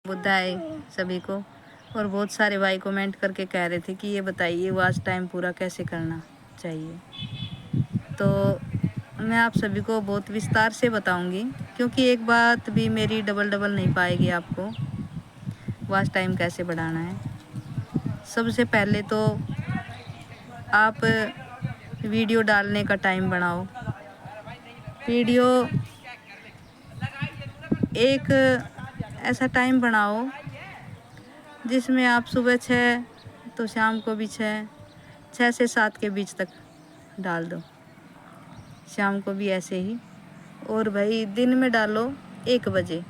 बुधाई सभी को। और बहुत सारे भाई कमेंट करके कह रहे थे कि ये बताइए वॉच टाइम पूरा कैसे करना चाहिए। तो मैं आप सभी को बहुत विस्तार से बताऊंगी, क्योंकि एक बात भी मेरी डबल नहीं पाएगी आपको वॉच टाइम कैसे बढ़ाना है। सबसे पहले तो आप वीडियो डालने का टाइम बनाओ। वीडियो एक ऐसा टाइम बनाओ जिसमें आप सुबह 6 तो शाम को भी 6 से 7 के बीच तक डाल दो, शाम को भी ऐसे ही। और भाई दिन में डालो 1 बजे,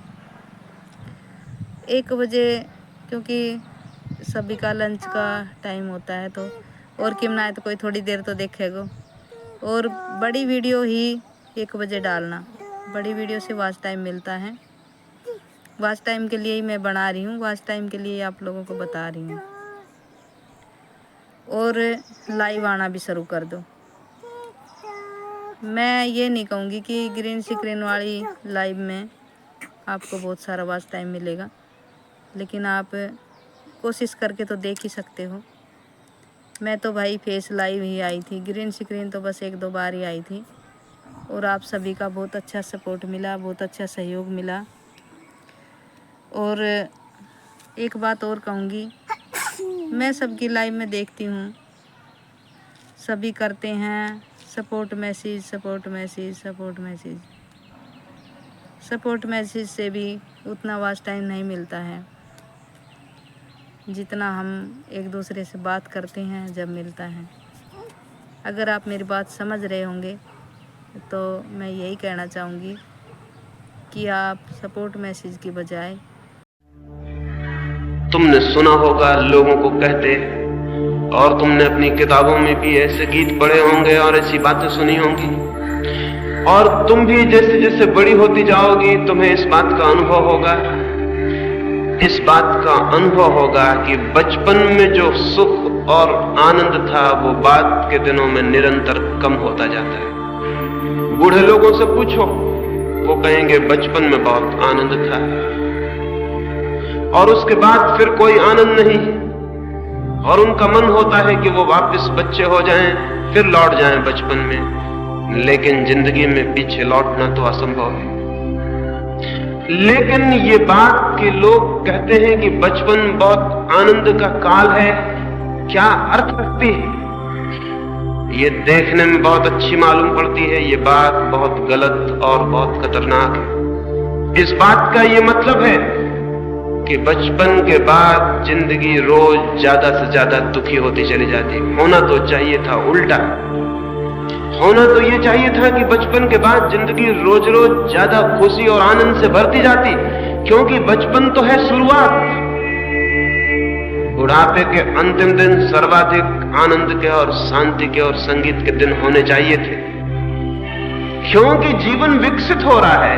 क्योंकि सभी का लंच का टाइम होता है। तो और क्यों ना है तो कोई थोड़ी देर तो देखेगा। और बड़ी वीडियो ही 1 बजे डालना, बड़ी वीडियो से वॉच टाइम मिलता है। वॉच टाइम के लिए ही मैं बना रही हूँ, वॉच टाइम के लिए आप लोगों को बता रही हूँ। और लाइव आना भी शुरू कर दो। मैं ये नहीं कहूँगी कि ग्रीन स्क्रीन वाली लाइव में आपको बहुत सारा वॉच टाइम मिलेगा, लेकिन आप कोशिश करके तो देख ही सकते हो। मैं तो भाई फेस लाइव ही आई थी, ग्रीन स्क्रीन तो बस 1-2 बार ही आई थी। और आप सभी का बहुत अच्छा सपोर्ट मिला, बहुत अच्छा सहयोग मिला। और एक बात और कहूँगी, मैं सबकी लाइव में देखती हूँ, सभी करते हैं सपोर्ट मैसेज से भी उतना वॉच टाइम नहीं मिलता है जितना हम एक दूसरे से बात करते हैं जब मिलता है। अगर आप मेरी बात समझ रहे होंगे तो मैं यही कहना चाहूँगी कि आप सपोर्ट मैसेज की बजाय, तुमने सुना होगा लोगों को कहते, और तुमने अपनी किताबों में भी ऐसे गीत पढ़े होंगे और ऐसी बातें सुनी होंगी, और तुम भी जैसे जैसे बड़ी होती जाओगी तुम्हें इस बात का अनुभव होगा कि बचपन में जो सुख और आनंद था वो बाद के दिनों में निरंतर कम होता जाता है। बूढ़े लोगों से पूछो, वो कहेंगे बचपन में बहुत आनंद था, और उसके बाद फिर कोई आनंद नहीं। और उनका मन होता है कि वो वापस बच्चे हो जाएं, फिर लौट जाएं बचपन में। लेकिन जिंदगी में पीछे लौटना तो असंभव है। लेकिन ये बात कि लोग कहते हैं कि बचपन बहुत आनंद का काल है, क्या अर्थ रखती है? ये देखने में बहुत अच्छी मालूम पड़ती है, ये बात बहुत गलत और बहुत खतरनाक है। इस बात का ये मतलब है कि बचपन के बाद जिंदगी रोज ज्यादा से ज्यादा दुखी होती चली जाती। होना तो चाहिए था उल्टा, होना तो ये चाहिए था कि बचपन के बाद जिंदगी रोज रोज ज्यादा खुशी और आनंद से भरती जाती, क्योंकि बचपन तो है शुरुआत। बुढ़ापे के अंतिम दिन सर्वाधिक आनंद के और शांति के और संगीत के दिन होने चाहिए थे, क्योंकि जीवन विकसित हो रहा है।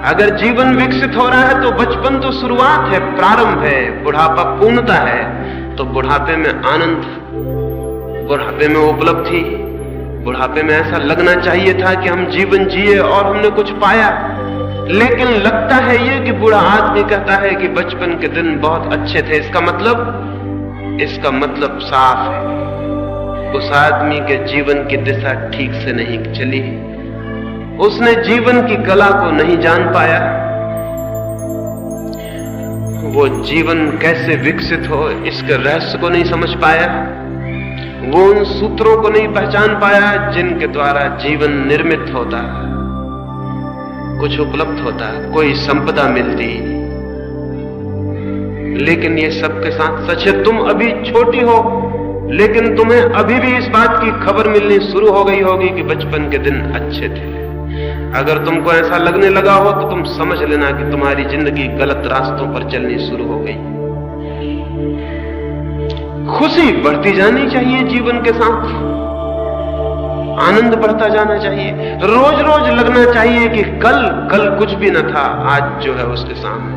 अगर जीवन विकसित हो रहा है तो बचपन तो शुरुआत है, प्रारंभ है, बुढ़ापा पूर्णता है। तो बुढ़ापे में आनंद, बुढ़ापे में उपलब्धि, बुढ़ापे में ऐसा लगना चाहिए था कि हम जीवन जिए और हमने कुछ पाया। लेकिन लगता है ये कि बूढ़ा आदमी कहता है कि बचपन के दिन बहुत अच्छे थे। इसका मतलब साफ है, उस आदमी के जीवन की दिशा ठीक से नहीं चली, उसने जीवन की कला को नहीं जान पाया। वो जीवन कैसे विकसित हो इसके रहस्य को नहीं समझ पाया। वो उन सूत्रों को नहीं पहचान पाया जिनके द्वारा जीवन निर्मित होता, कुछ उपलब्ध होता, कोई संपदा मिलती। लेकिन ये सबके साथ सच है, तुम अभी छोटी हो, लेकिन तुम्हें अभी भी इस बात की खबर मिलनी शुरू हो गई होगी कि बचपन के दिन अच्छे थे। अगर तुमको ऐसा लगने लगा हो तो तुम समझ लेना कि तुम्हारी जिंदगी गलत रास्तों पर चलनी शुरू हो गई। खुशी बढ़ती जानी चाहिए, जीवन के साथ आनंद बढ़ता जाना चाहिए। रोज रोज लगना चाहिए कि कल कुछ भी न था, आज जो है उसके सामने।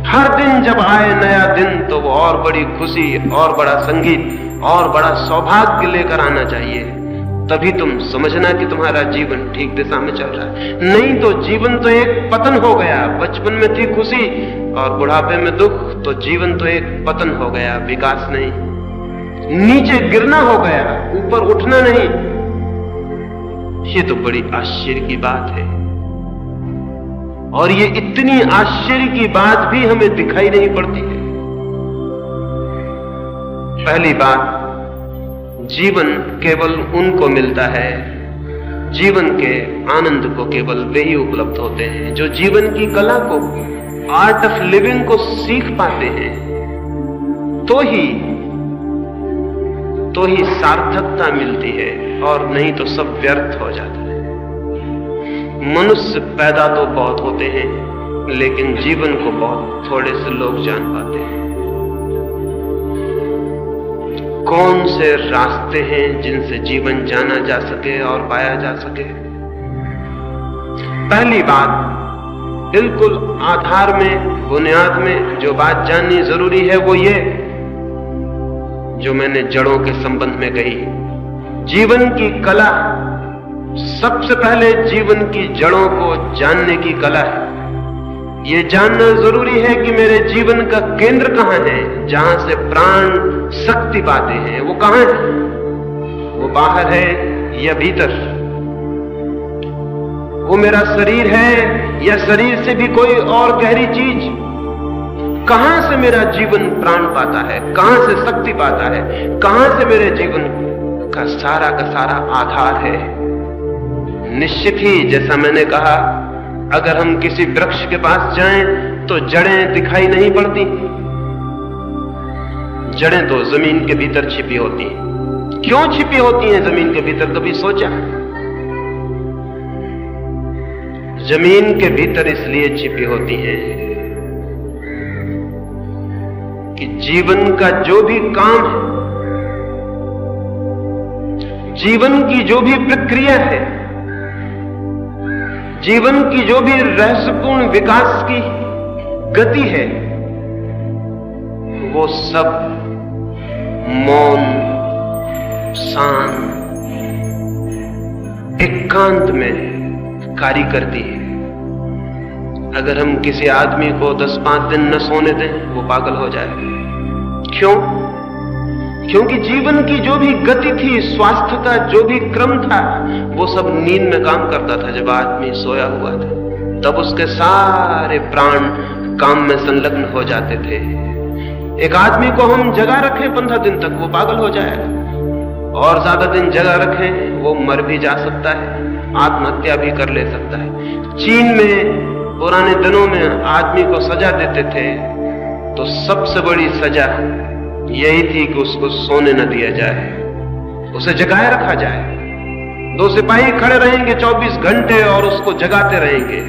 हर दिन जब आए नया दिन तो वो और बड़ी खुशी और बड़ा संगीत और बड़ा सौभाग्य लेकर आना चाहिए। तभी तुम समझना कि तुम्हारा जीवन ठीक दिशा में चल रहा है। नहीं तो जीवन तो एक पतन हो गया। बचपन में थी खुशी और बुढ़ापे में दुख, तो जीवन तो एक पतन हो गया, विकास नहीं। नीचे गिरना हो गया, ऊपर उठना नहीं। ये तो बड़ी आश्चर्य की बात है, और ये इतनी आश्चर्य की बात भी हमें दिखाई नहीं पड़ती है। पहली बात, जीवन केवल उनको मिलता है, जीवन के आनंद को केवल वे ही उपलब्ध होते हैं जो जीवन की कला को, आर्ट ऑफ लिविंग को सीख पाते हैं। तो ही सार्थकता मिलती है, और नहीं तो सब व्यर्थ हो जाता है। मनुष्य पैदा तो बहुत होते हैं, लेकिन जीवन को बहुत थोड़े से लोग जान पाते हैं। कौन से रास्ते हैं जिनसे जीवन जाना जा सके और पाया जा सके? पहली बात, बिल्कुल आधार में, बुनियाद में जो बात जाननी जरूरी है वो ये, जो मैंने जड़ों के संबंध में कही। जीवन की कला, सबसे पहले जीवन की जड़ों को जानने की कला है। ये जानना जरूरी है कि मेरे जीवन का केंद्र कहां है, जहां से प्राण शक्ति पाते हैं। वो कहां है? वो बाहर है या भीतर? वो मेरा शरीर है या शरीर से भी कोई और गहरी चीज? कहां से मेरा जीवन प्राण पाता है, कहां से शक्ति पाता है, कहां से मेरे जीवन का सारा आधार है? निश्चित ही, जैसा मैंने कहा, अगर हम किसी वृक्ष के पास जाएं तो जड़ें दिखाई नहीं पड़ती। जड़ें तो जमीन के भीतर छिपी होती हैं। क्यों छिपी होती हैं जमीन के भीतर, कभी सोचा? जमीन के भीतर इसलिए छिपी होती हैं कि जीवन का जो भी काम है, जीवन की जो भी प्रक्रिया है, जीवन की जो भी रहस्यपूर्ण विकास की गति है, वो सब मौन, शांत, एकांत में कार्य करती है। अगर हम किसी आदमी को 10-5 दिन न सोने दें, वो पागल हो जाए। क्यों? क्योंकि जीवन की जो भी गति थी, स्वास्थ्य का जो भी क्रम था, वो सब नींद में काम करता था। जब आदमी सोया हुआ था, तब उसके सारे प्राण काम में संलग्न हो जाते थे। एक आदमी को हम जगा रखें 15 दिन तक, वो पागल हो जाएगा। और ज्यादा दिन जगा रखें, वो मर भी जा सकता है, आत्महत्या भी कर ले सकता है। चीन में पुराने दिनों में आदमी को सजा देते थे, तो सबसे बड़ी सजा यही थी कि उसको सोने न दिया जाए, उसे जगाए रखा जाए। 2 सिपाही खड़े रहेंगे 24 घंटे और उसको जगाते रहेंगे,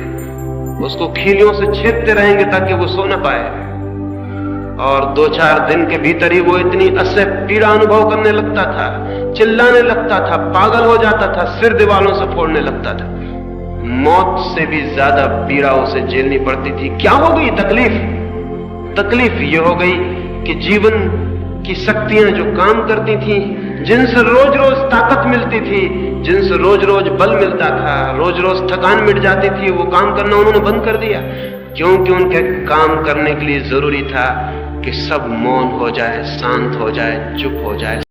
उसको खीलियों से छेदते रहेंगे ताकि वो सो न पाए। और 2-4 दिन के भीतर ही वो इतनी असह्य पीड़ा अनुभव करने लगता था, चिल्लाने लगता था, पागल हो जाता था, सिर दीवारों से फोड़ने लगता था। मौत से भी ज्यादा पीड़ा उसे झेलनी पड़ती थी। क्या हो गई तकलीफ ये हो गई कि जीवन की शक्तियां जो काम करती थी, जिनसे रोज रोज ताकत मिलती थी, जिनसे रोज रोज बल मिलता था, रोज रोज थकान मिट जाती थी, वो काम करना उन्होंने बंद कर दिया। क्योंकि उनके काम करने के लिए जरूरी था कि सब मौन हो जाए, शांत हो जाए, चुप हो जाए।